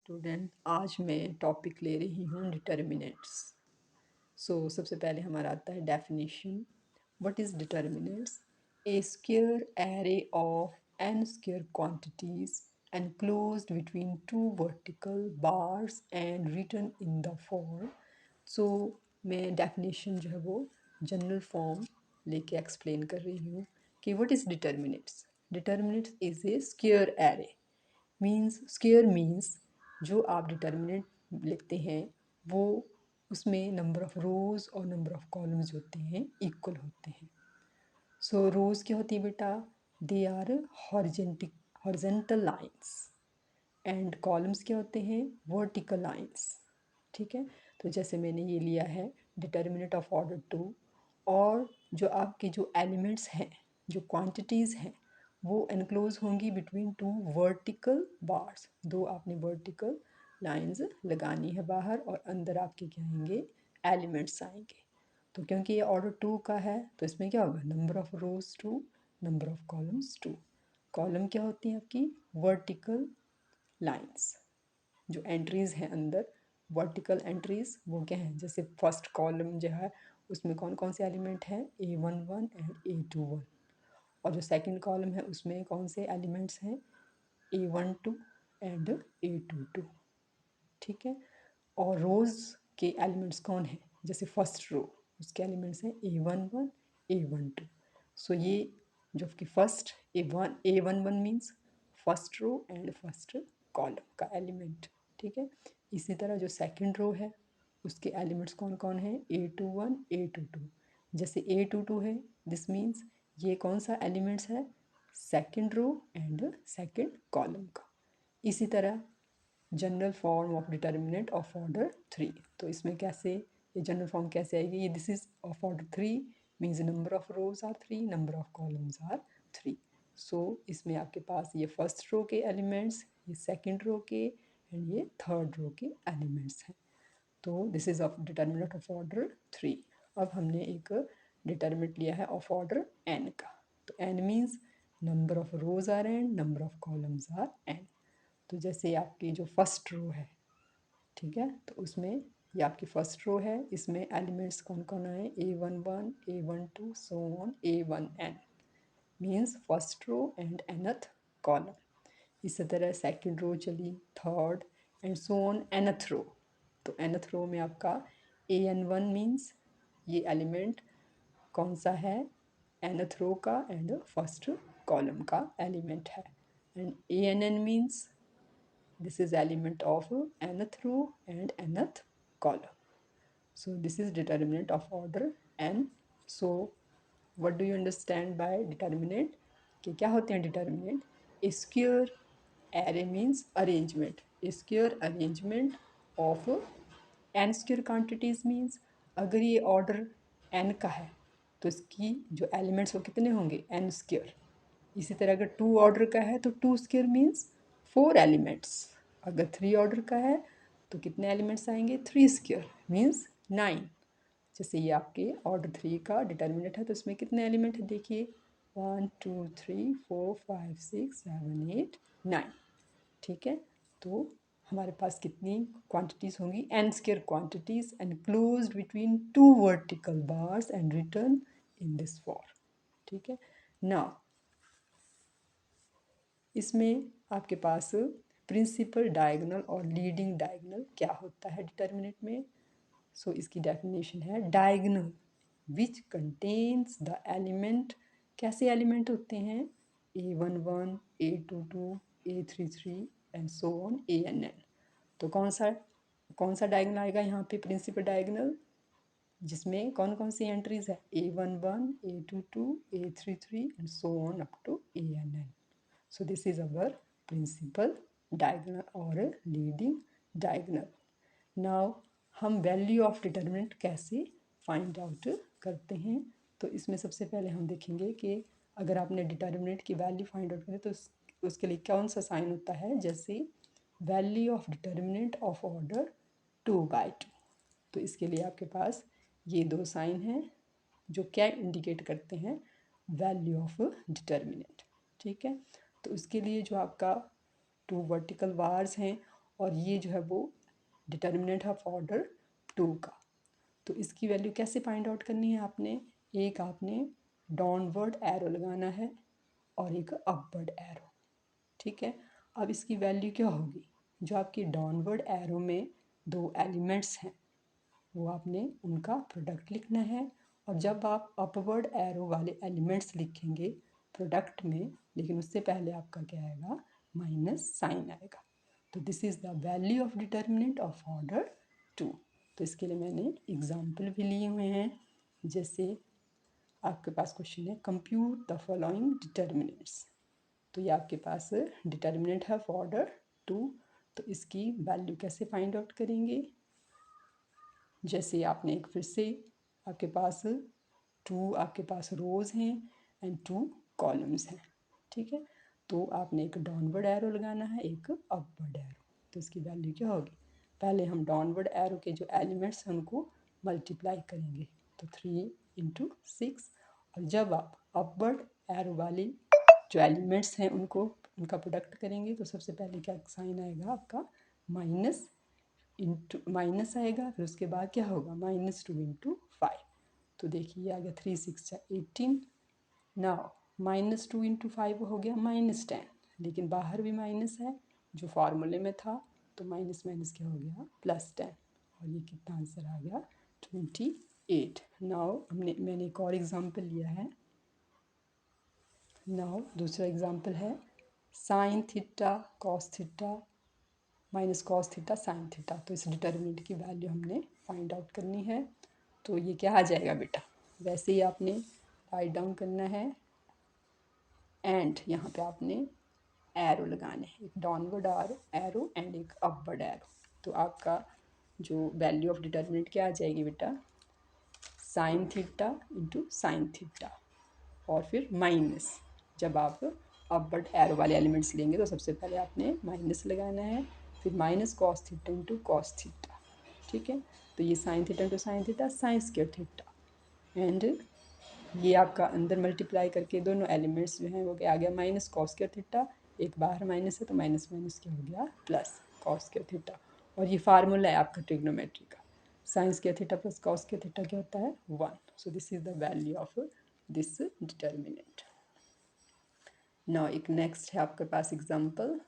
Student, आज मैं topic ले रही हूँ डिटर्मिनेंट्स। सबसे पहले हमारा आता है definition. What is determinants? A square array of n square quantities enclosed between two vertical bars and written in the form। मैं डेफिनेशन जो है वो जनरल फॉर्म लेके एक्सप्लेन कर रही हूँ कि what is determinants. Determinants is a square array. Square means जो आप डिटर्मिनेंट लिखते हैं वो उसमें नंबर ऑफ़ रोज़ और नंबर ऑफ़ कॉलम्स होते हैं इक्वल होते हैं। रोज़ क्या होती है बेटा? They are horizontal lines and columns क्या होते हैं? Vertical lines. ठीक है, तो जैसे मैंने ये लिया है डिटर्मिनेंट ऑफ ऑर्डर 2, और जो आपके जो एलिमेंट्स हैं, जो क्वांटिटीज़ हैं, वो एनक्लोज होंगी बिटवीन टू वर्टिकल बार्स। दो आपने वर्टिकल लाइंस लगानी है बाहर, और अंदर आपके क्या आएंगे? एलिमेंट्स आएंगे। तो क्योंकि ये ऑर्डर 2 का है तो इसमें क्या होगा? Number of rows 2, number of columns 2। Column क्या होती है आपकी? Vertical lines. जो एंट्रीज़ हैं अंदर, वर्टिकल एंट्रीज़, वो क्या हैं? जैसे फर्स्ट कॉलम जो है उसमें कौन कौन से एलिमेंट हैं? A11 and A21। और जो सेकंड कॉलम है उसमें कौन से एलिमेंट्स हैं? A12 and A22। ठीक है, और रोज़ के एलिमेंट्स कौन हैं? जैसे फर्स्ट रो, उसके एलिमेंट्स हैं A11 A12। ये जो कि first A11 means first row and first column का एलिमेंट। ठीक है, इसी तरह जो सेकंड रो है उसके एलिमेंट्स कौन कौन हैं? A21 A22। जैसे A22 है, दिस मीन्स ये कौन सा एलिमेंट्स है? Second row and second column का। इसी तरह general form of determinant of order 3। तो इसमें कैसे ये जनरल फॉर्म कैसे आएगी? ये this is of order 3 means number of rows are 3, number of columns are 3। इसमें आपके पास ये फर्स्ट रो के एलिमेंट्स, ये सेकंड रो के एंड ये थर्ड रो के एलिमेंट्स हैं। तो this is of determinant of order 3। अब हमने एक डिटर्मिनेंट लिया है ऑफ ऑर्डर n का। तो n means number of rows are n, number of columns are n। तो जैसे आपकी जो फर्स्ट रो है, ठीक है, तो उसमें ये आपकी फर्स्ट रो है, इसमें एलिमेंट्स कौन कौन आए? A11 A12 so on A1n means first row and nth column. इसी तरह सेकंड रो चली, third and so on nth row. तो nth रो में आपका AN1 मीन्स ये एलिमेंट कौन सा है? nth रो का एंड फर्स्ट कॉलम का एलिमेंट है। And ANN means this is element of nth row and nth column. This is determinant of order n. What do you understand by determinant? कि क्या होते हैं determinant? A square array means arrangement. A square arrangement of n square quantities means अगर ये order n का है तो इसकी जो एलिमेंट्स वो कितने होंगे? n square. इसी तरह अगर 2 ऑर्डर का है तो 2 स्क्वेयर मीन्स 4 एलिमेंट्स। अगर 3 ऑर्डर का है तो कितने एलिमेंट्स आएंगे? 3 स्क्वेयर मीन्स 9। जैसे ये आपके ऑर्डर 3 का डिटर्मिनेंट है तो इसमें कितने एलिमेंट है? देखिए 1 2 3 4 5 6 7 8 9। ठीक है, तो हमारे पास कितनी क्वांटिटीज़ होंगी? n square quantities enclosed between two vertical bars and return in this form. ठीक है, नाउ इसमें आपके पास प्रिंसिपल डायगोनल और लीडिंग डायगोनल क्या होता है डिटर्मिनेंट में? इसकी डेफिनेशन है diagonal which contains the element. कैसे एलिमेंट होते हैं? A11 A22 A33 and so on ANN। तो कौन सा डायगोनल आएगा यहाँ पे? प्रिंसिपल डायगोनल, जिसमें कौन कौन सी एंट्रीज है? A11 A22 A33 and so on up to ANN। This is our principal diagonal और लीडिंग डायगोनल। नाउ हम वैल्यू ऑफ डिटर्मिनेंट कैसे फाइंड आउट करते हैं? तो इसमें सबसे पहले हम देखेंगे कि अगर आपने डिटर्मिनेंट की वैल्यू फाइंड आउट करें तो उसके लिए कौन सा साइन होता है? जैसे value of determinant of order 2/2। तो इसके लिए आपके पास ये दो साइन हैं जो क्या इंडिकेट करते हैं? Value of determinant. ठीक है, तो उसके लिए जो आपका 2 वर्टिकल बार्स हैं और ये जो है वो डिटर्मिनेंट ऑफ ऑर्डर 2 का। तो इसकी वैल्यू कैसे फाइंड आउट करनी है आपने, एक आपने डाउनवर्ड एरो लगाना है और एक अपवर्ड एरो, ठीक है। अब इसकी वैल्यू क्या होगी, जो आपकी डाउनवर्ड एरो में दो एलिमेंट्स हैं वो आपने उनका प्रोडक्ट लिखना है, और जब आप अपवर्ड एरो वाले एलिमेंट्स लिखेंगे प्रोडक्ट में, लेकिन उससे पहले आपका क्या आएगा, माइनस साइन आएगा। तो this is the value of determinant of order 2। तो इसके लिए मैंने एग्जाम्पल भी लिए हुए हैं, जैसे आपके पास क्वेश्चन है कंप्यूट द फॉलोइंग डिटर्मिनेंट्स। तो ये आपके पास डिटर्मिनेंट है ऑफ ऑर्डर 2। तो इसकी वैल्यू कैसे फाइंड आउट करेंगे, जैसे आपने एक फिर से आपके पास आपके पास रोज़ हैं एंड 2 कॉलम्स हैं, ठीक है। तो आपने एक डाउनवर्ड एरो लगाना है, एक अपवर्ड एरो। तो इसकी वैल्यू क्या होगी, पहले हम डाउनवर्ड एरो के जो एलिमेंट्स हैं उनको मल्टीप्लाई करेंगे, तो 3 × 6। और जब आप अपवर्ड एरो वाली जो एलिमेंट्स हैं उनका प्रोडक्ट करेंगे, तो सबसे पहले क्या साइन आएगा आपका, माइनस इंटू माइनस आएगा, फिर उसके बाद क्या होगा, -2 × 5। तो देखिए आ गया 3 × 6 = 18। नाउ -2 × 5 हो गया -10, लेकिन बाहर भी माइनस है जो फार्मूले में था, तो माइनस माइनस क्या हो गया, +10। और ये कितना आंसर आ गया, 28। नाउ मैंने एक और एग्जांपल लिया है। नाउ दूसरा एग्जांपल है sine theta cos theta minus cos theta sine theta. तो इस डिटर्मिनेंट की वैल्यू हमने फाइंड आउट करनी है। तो ये क्या आ जाएगा बेटा, वैसे ही आपने राइट डाउन करना है एंड यहाँ पे आपने एरो लगाने हैं, एक डाउनवर्ड एरो एंड एक अपवर्ड एरो। तो आपका जो वैल्यू ऑफ डिटर्मिनेंट क्या आ जाएगी बेटा, sine theta into sine theta, और फिर माइनस, जब आप अपवर्ड एरो वाले एलिमेंट्स लेंगे तो सबसे पहले आपने माइनस लगाना है, फिर minus cos theta into cos theta, ठीक है। तो ये sine theta into sine theta sine square theta, and ये आपका अंदर मल्टीप्लाई करके दोनों एलिमेंट्स जो हैं वो क्या आ गया, माइनस कॉस स्क्वायर थीटा, एक बाहर माइनस है तो माइनस माइनस क्या हो गया, प्लस कॉस स्क्वायर थीटा। और ये फार्मूला है आपका ट्रिग्नोमेट्री का, sine square theta plus cos square theta क्या होता है, 1। So this is the value of this determinant. Now एक नेक्स्ट है आपके पास एग्जांपल।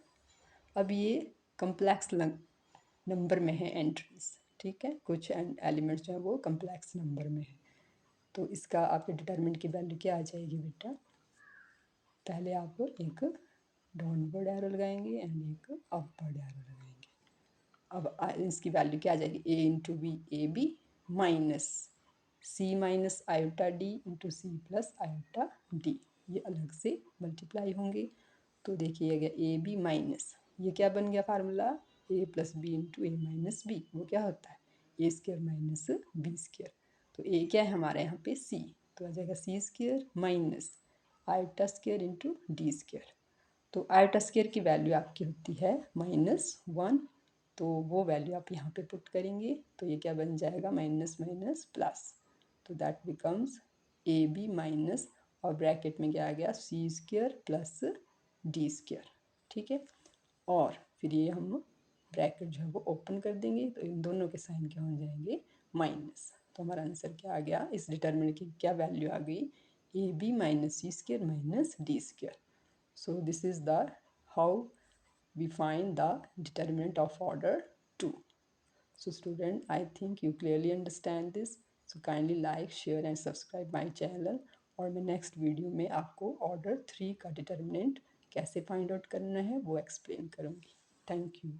अब ये कम्प्लेक्स नंबर में है एंट्रीज, ठीक है, कुछ एलिमेंट्स जो है वो कम्प्लेक्स नंबर में है। तो इसका आपके डिटर्मिनेंट की वैल्यू क्या आ जाएगी बेटा, पहले आप एक डाउनवर्ड एरो लगाएंगे एंड एक अपवर्ड एरो लगाएंगे। अब इसकी वैल्यू क्या आ जाएगी, a into b a b minus c minus iota d into c plus iota d, ये अलग से मल्टीप्लाई होंगे। तो देखिए गया ए बी माइनस, ये क्या बन गया formula, a plus b into a minus b, वो क्या होता है, a square minus b square. तो a क्या है हमारे यहाँ पे c, तो आ जाएगा C square minus iota square into D square. तो आयोटा स्क्र की वैल्यू आपकी होती है -1, तो वो वैल्यू आप यहाँ पे पुट करेंगे, तो ये क्या बन जाएगा, माइनस माइनस प्लस, तो that becomes a b minus, और ब्रैकेट में क्या आ गया, c square plus d square, ठीक है। और फिर ये हम ब्रैकेट जो है वो ओपन कर देंगे, तो इन दोनों के साइन क्या हो जाएंगे, माइनस। तो हमारा आंसर क्या आ गया, इस डिटर्मिनेंट की क्या वैल्यू आ गई, a b minus c square minus d square. So this is the how we find the determinant of order 2. So student, I think you clearly understand this. So kindly like, share and subscribe my channel. और मैं next video में आपको order 3 का determinant कैसे find out करना है वो explain करूँगी। Thank you.